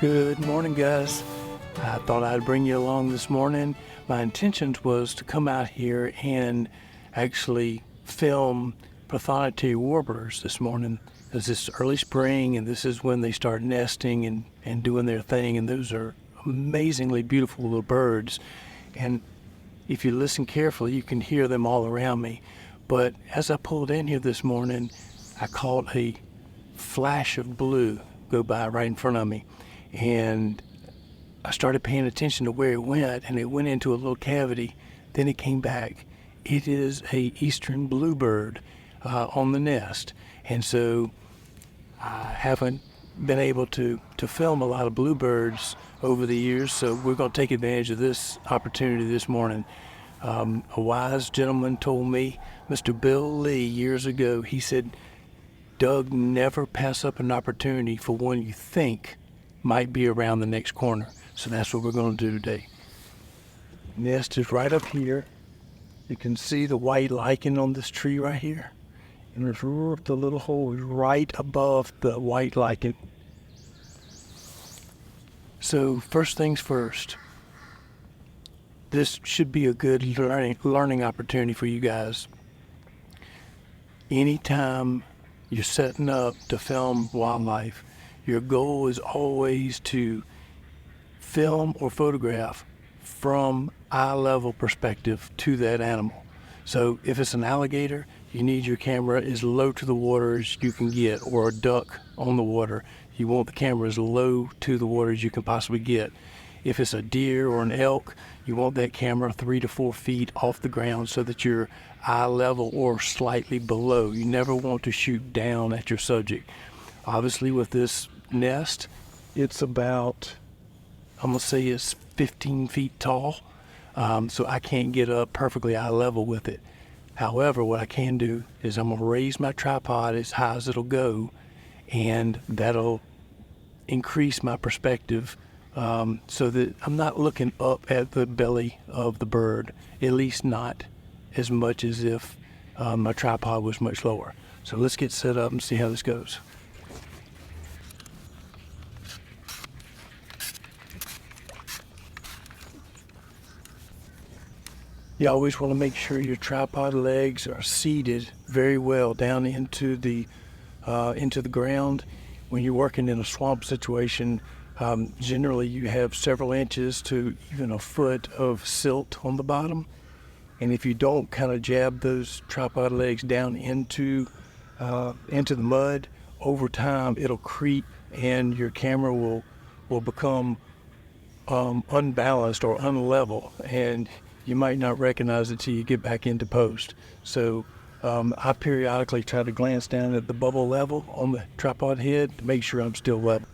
Good morning, guys. I thought I'd bring you along this morning. My intentions was to come out here and actually film prothonotary warblers this morning. It's this early spring, and this is when they start nesting and doing their thing, and those are amazingly beautiful little birds. And if you listen carefully, you can hear them all around me. But as I pulled in here this morning, I caught a flash of blue go by right in front of me. And I started paying attention to where it went, and it went into a little cavity. Then it came back. It is a Eastern Bluebird on the nest. And so I haven't been able to film a lot of bluebirds over the years, so we're going to take advantage of this opportunity this morning. A wise gentleman told me, Mr. Bill Lee, years ago, he said, Doug, never pass up an opportunity for one you think might be around the next corner. So that's what we're going to do today. Nest is right up here. You can see the white lichen on this tree right here. And there's the little hole is right above the white lichen. So first things first, this should be a good learning opportunity for you guys. Anytime you're setting up to film wildlife, your goal is always to film or photograph from eye level perspective to that animal. So if it's an alligator, you need your camera as low to the water as you can get, or a duck on the water, you want the camera as low to the water as you can possibly get. If it's a deer or an elk, you want that camera 3 to 4 feet off the ground so that you're eye level or slightly below. You never want to shoot down at your subject. Obviously with this nest, it's about, I'm going to say it's 15 feet tall, so I can't get up perfectly eye level with it. However, what I can do is I'm going to raise my tripod as high as it'll go, and that'll increase my perspective so that I'm not looking up at the belly of the bird, at least not as much as if my tripod was much lower. So let's get set up and see how this goes. You always want to make sure your tripod legs are seated very well down into the ground. When you're working in a swamp situation, generally you have several inches to even a foot of silt on the bottom. And if you don't kind of jab those tripod legs down into the mud, over time it'll creep and your camera will become unbalanced or unlevel, and you might not recognize it till you get back into post. So I periodically try to glance down at the bubble level on the tripod head to make sure I'm still level.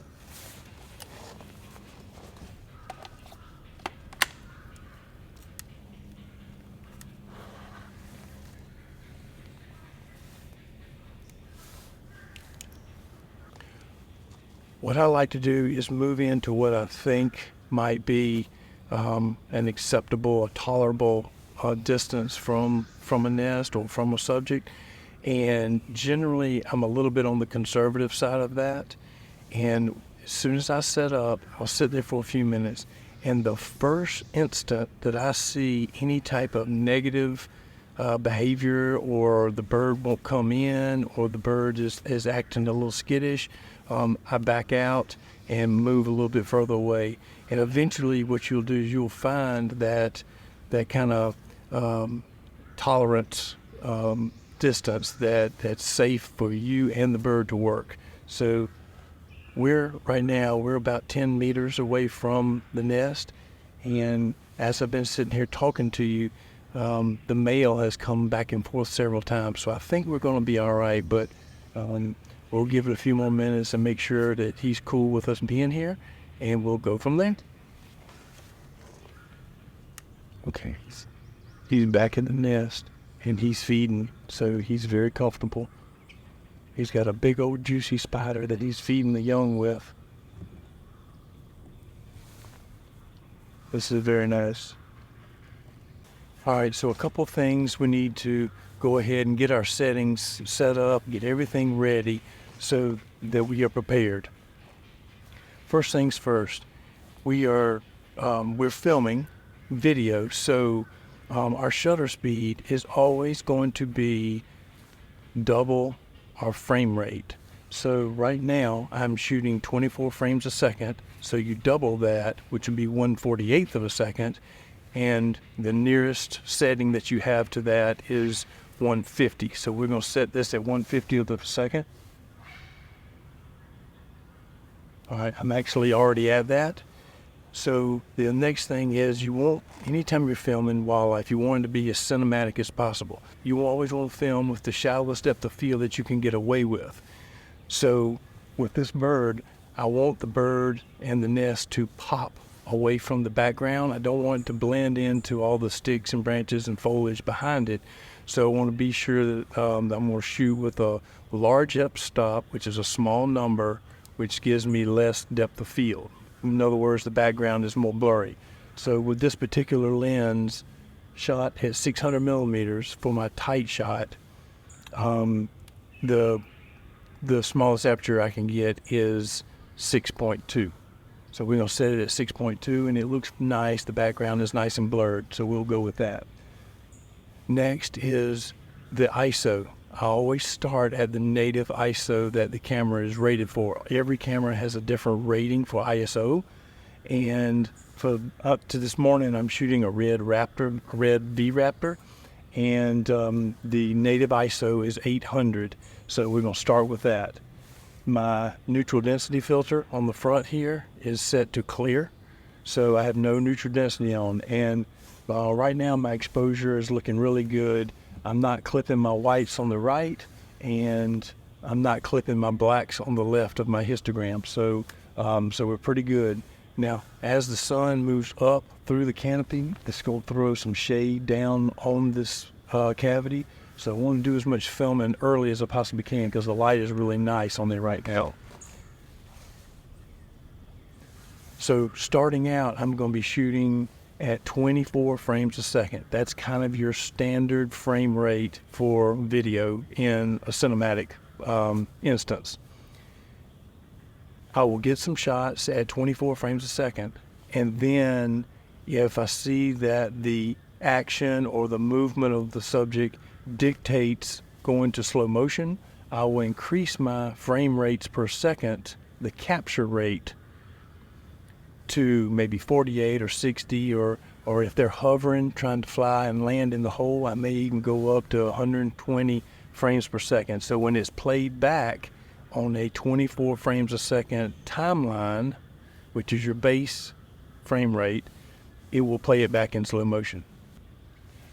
What I like to do is move into what I think might be an acceptable, a tolerable distance from a nest or from a subject. And generally, I'm a little bit on the conservative side of that. And as soon as I set up, I'll sit there for a few minutes. And the first instant that I see any type of negative behavior, or the bird won't come in, or the bird is acting a little skittish, I back out and move a little bit further away. And eventually what you'll do is you'll find that kind of tolerance distance that's safe for you and the bird to work. So right now we're about 10 meters away from the nest, and as I've been sitting here talking to you, the male has come back and forth several times, so I think we're going to be all right, but we'll give it a few more minutes and make sure that he's cool with us being here, and we'll go from there. Okay, he's back in the nest, and he's feeding, so he's very comfortable. He's got a big old juicy spider that he's feeding the young with. This is very nice. All right, so a couple things we need to go ahead and get our settings set up, get everything ready so that we are prepared. first things first, we're filming video, so our shutter speed is always going to be double our frame rate. So right now I'm shooting 24 frames a second, so you double that, which would be 1/48th of a second, and the nearest setting that you have to that is 150. So we're going to set this at 1/50th of a second. All right, I'm actually already at that. So the next thing is, you want, anytime you're filming wildlife, you want it to be as cinematic as possible. You always want to film with the shallowest depth of field that you can get away with. So with this bird, I want the bird and the nest to pop away from the background. I don't want it to blend into all the sticks and branches and foliage behind it. So I want to be sure that I'm going to shoot with a large f-stop, which is a small number, which gives me less depth of field. In other words, the background is more blurry. So with this particular lens, shot at 600 millimeters for my tight shot, the smallest aperture I can get is 6.2. So we're going to set it at 6.2, and it looks nice. The background is nice and blurred, so we'll go with that. Next is the ISO. I always start at the native ISO that the camera is rated for. Every camera has a different rating for ISO, and for up to this morning I'm shooting a red V Raptor, and the native ISO is 800, so we're going to start with that. My neutral density filter on the front here is set to clear, so I have no neutral density on, and right now my exposure is looking really good. I'm not clipping my whites on the right, and I'm not clipping my blacks on the left of my histogram, so we're pretty good. Now, as the sun moves up through the canopy, it's going to throw some shade down on this cavity, so I want to do as much filming early as I possibly can because the light is really nice on there right now. So starting out, I'm going to be shooting at 24 frames a second. That's kind of your standard frame rate for video in a cinematic instance. I will get some shots at 24 frames a second, and then if I see that the action or the movement of the subject dictates going to slow motion, I will increase my frame rates per second, the capture rate, to maybe 48 or 60, or if they're hovering, trying to fly and land in the hole, I may even go up to 120 frames per second. So when it's played back on a 24 frames a second timeline, which is your base frame rate, it will play it back in slow motion.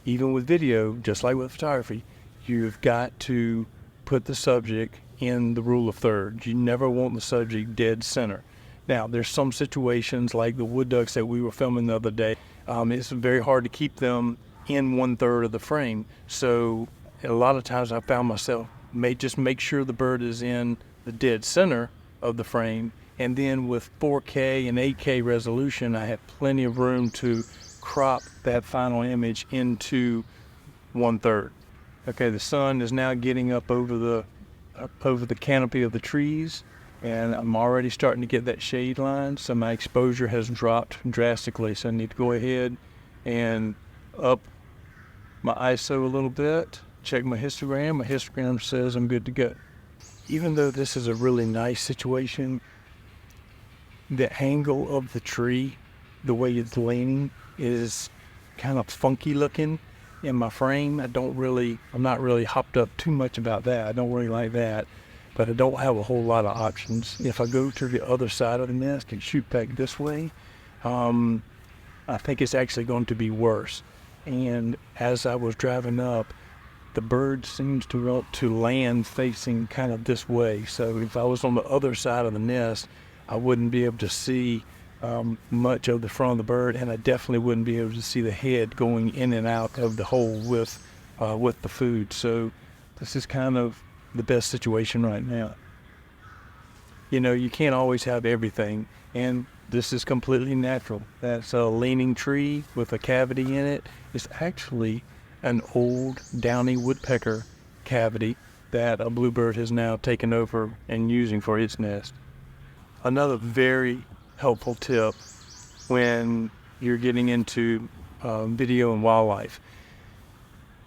Even with video, just like with photography, you've got to put the subject in the rule of thirds. You never want the subject dead center. Now, there's some situations like the wood ducks that we were filming the other day. It's very hard to keep them in 1/3 of the frame. So a lot of times I found myself just make sure the bird is in the dead center of the frame. And then with 4K and 8K resolution, I have plenty of room to crop that final image into 1/3. Okay, the sun is now getting up over the canopy of the trees, and I'm already starting to get that shade line, so my exposure has dropped drastically. So I need to go ahead and up my ISO a little bit, check my histogram. My histogram says I'm good to go. Even though this is a really nice situation, the angle of the tree, the way it's leaning, is kind of funky looking in my frame. I'm not really hopped up too much about that. I don't really like that, but I don't have a whole lot of options. If I go to the other side of the nest and shoot back this way, I think it's actually going to be worse. And as I was driving up, the bird seems to land facing kind of this way. So if I was on the other side of the nest, I wouldn't be able to see much of the front of the bird, and I definitely wouldn't be able to see the head going in and out of the hole with the food. So this is kind of the best situation right now. You know, you can't always have everything, and this is completely natural. That's a leaning tree with a cavity in it. It's actually an old downy woodpecker cavity that a bluebird has now taken over and using for its nest. Another very helpful tip when you're getting into video and wildlife,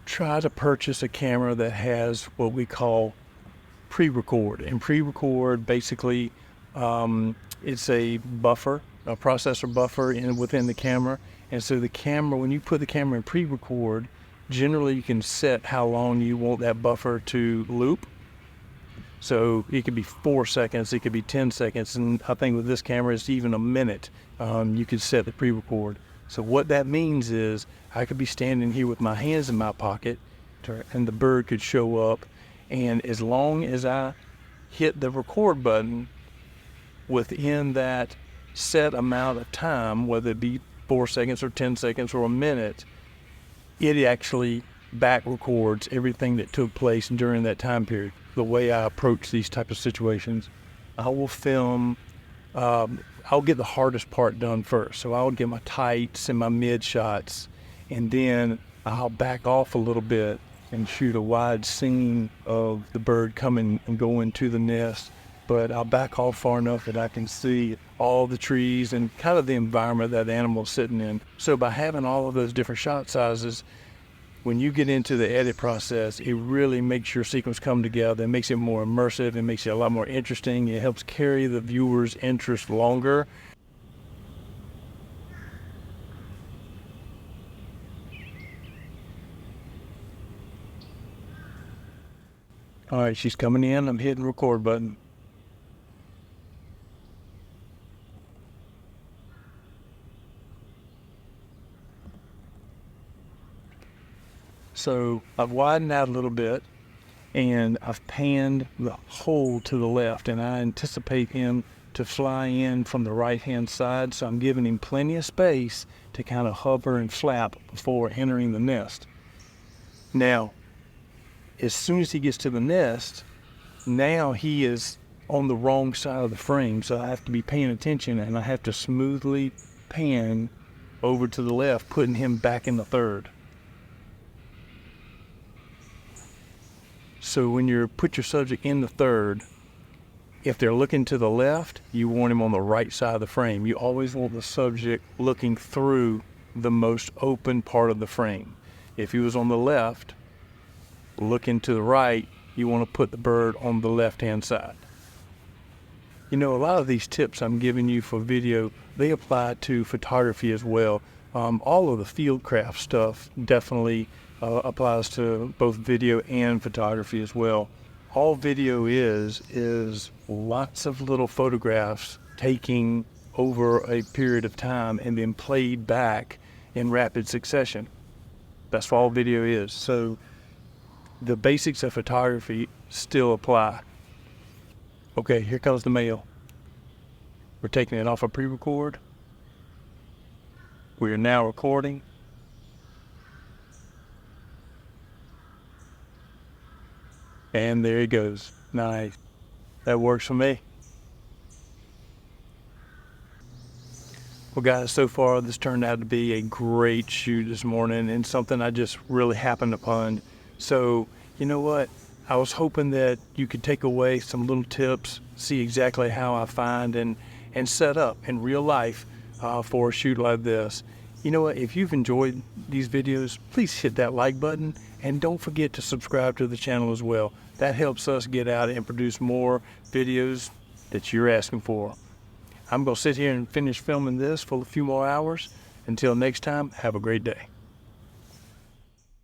try to purchase a camera that has what we call pre-record. And pre-record basically, it's a buffer, a processor buffer within the camera. And so the camera, when you put the camera in pre-record, generally you can set how long you want that buffer to loop. So it could be 4 seconds, it could be 10 seconds, and I think with this camera it's even a minute. You could set the pre-record. So what that means is I could be standing here with my hands in my pocket and the bird could show up, and as long as I hit the record button within that set amount of time, whether it be 4 seconds or 10 seconds or a minute, it actually back records everything that took place during that time period. The way I approach these type of situations, I will film, I'll get the hardest part done first. So I'll get my tights and my mid shots, and then I'll back off a little bit and shoot a wide scene of the bird coming and going to the nest. But I'll back off far enough that I can see all the trees and kind of the environment that the animal's sitting in. So by having all of those different shot sizes, when you get into the edit process, it really makes your sequence come together. It makes it more immersive. It makes it a lot more interesting. It helps carry the viewer's interest longer. All right, she's coming in. I'm hitting record button. So I've widened out a little bit and I've panned the hole to the left, and I anticipate him to fly in from the right hand side, so I'm giving him plenty of space to kind of hover and flap before entering the nest. Now, as soon as he gets to the nest, now he is on the wrong side of the frame, so I have to be paying attention and I have to smoothly pan over to the left, putting him back in the third. So when you put your subject in the third, if they're looking to the left, you want him on the right side of the frame. You always want the subject looking through the most open part of the frame. If he was on the left, looking to the right, you want to put the bird on the left-hand side. You know, a lot of these tips I'm giving you for video, they apply to photography as well. All of the field craft stuff definitely applies to both video and photography as well. All video is lots of little photographs taking over a period of time and then played back in rapid succession. That's what all video is. So the basics of photography still apply. Okay, here comes the male. We're taking it off a pre-record. We are now recording. And there he goes. Nice. That works for me. Well, guys, so far this turned out to be a great shoot this morning and something I just really happened upon. So, you know what? I was hoping that you could take away some little tips, see exactly how I find and set up in real life for a shoot like this. You know what? If you've enjoyed these videos, please hit that like button and don't forget to subscribe to the channel as well. That helps us get out and produce more videos that you're asking for. I'm going to sit here and finish filming this for a few more hours. Until next time, have a great day.